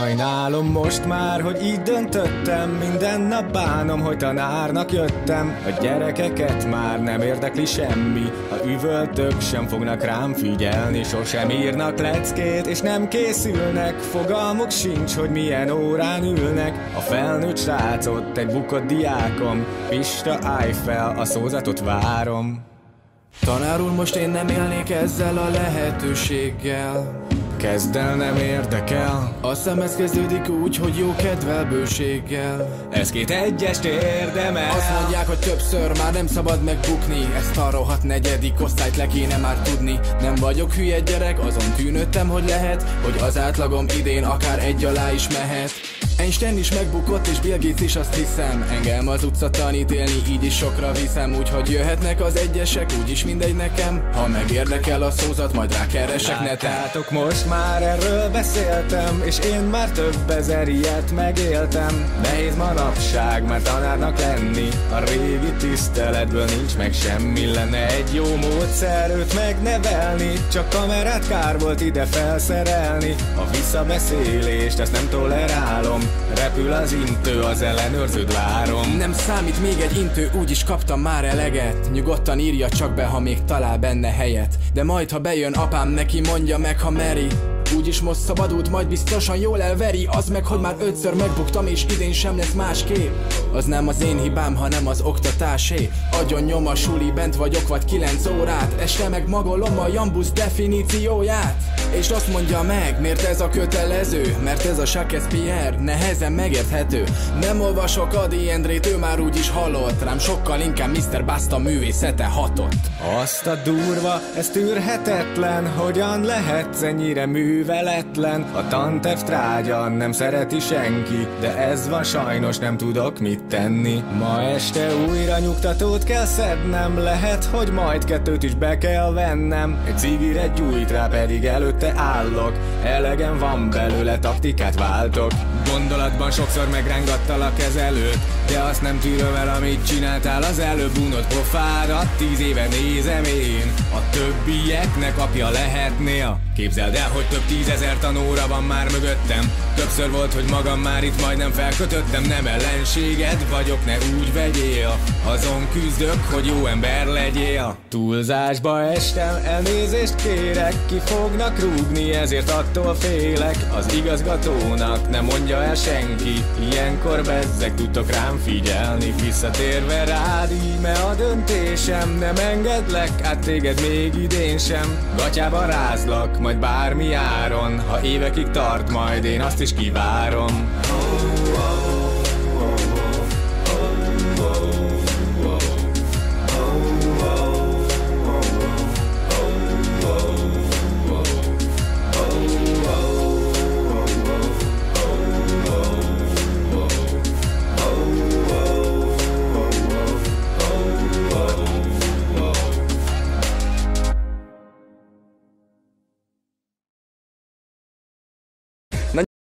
Sajnálom most már, hogy így döntöttem. Minden nap bánom, hogy tanárnak jöttem. A gyerekeket már nem érdekli semmi. Ha üvöltök, sem fognak rám figyelni. Sosem írnak leckét, és nem készülnek. Fogalmuk sincs, hogy milyen órán ülnek. A felnőtt srácot, egy bukott diákom. Pista, állj fel, a szózatot várom. Tanár úr, most én nem élnék ezzel a lehetőséggel. Kezd el, nem érdekel. A szemhez kezdődik úgy, hogy jó kedvel, bőséggel. Ez két egyest érdemel. Azt mondják, hogy többször már nem szabad megbukni. Ezt a rohadt negyedik osztályt le kéne már tudni. Nem vagyok hülye gyerek, azon tűnődtem, hogy lehet, hogy az átlagom idén akár egy alá is mehet. Einstein is megbukott, és Bill Gates is, azt hiszem. Engem az utca tanítélni, így is sokra viszem. Úgyhogy jöhetnek az egyesek, úgyis mindegy nekem. Ha megérdekel a szózat, majd rákeresek neten. Láttátok, most már erről beszéltem, és én már több ezer ilyet megéltem. Nehéz manapság már tanárnak lenni. A régi tiszteletből nincs meg semmi. Lenne egy jó módszer őt megnevelni. Csak kamerát kár volt ide felszerelni. A visszabeszélést, ezt nem tolerálom. Repül az intő, az ellenőrződ várom. Nem számít még egy intő, úgyis kaptam már eleget. Nyugodtan írja csak be, ha még talál benne helyet. De majd ha bejön apám, neki mondja meg, ha meri. Úgyis most szabadult, majd biztosan jól elveri. Az meg, hogy már 5-ször megbuktam, és idén sem lesz másképp. Az nem az én hibám, hanem az oktatásé. Agyon nyom a suli, bent vagyok vagy 9 órát. Este meg magolom a jambusz definícióját. És azt mondja meg, miért ez a kötelező? Mert ez a Shakespeare nehezen megérthető. Nem olvasok a D&D-t, ő már úgyis halott. Rám sokkal inkább Mr. Basta művészete hatott. Azt a durva, ez tűrhetetlen. Hogyan lehetsz ennyire műveletlen? A tanterv trágya, nem szereti senki. De ez van, sajnos nem tudok mit tenni. Ma este újra nyugtatót kell szednem. Lehet, hogy majd 2 is be kell vennem. Egy cigire gyújt rá, pedig előtte állok. Elegem van belőle, taktikát váltok. Gondolatban sokszor megrángattalak ezelőtt, de azt nem tűröm el, amit csináltál az előbb. Unod pofádat, 10 éve nézem én. A többieknek apja lehetnél. Képzeld el, hogy több 10 000 tanóra van már mögöttem. Többször volt, hogy magam már itt majdnem felkötöttem. Nem ellenséged vagyok, ne úgy vegyél. Azon küzdök, hogy jó ember legyél. Túlzásba estem, elnézést kérek. Ki fognak rúgni, ezért attól félek. Az igazgatónak nem mondja el senki. Ilyenkor bezzeg, tudtok rám figyelni. Visszatérve rád, íme a döntésem. Nem engedlek át téged még idén sem. Gatyába rázlak, majd bármi áron. Ha évekig tart, majd én azt is kivárom.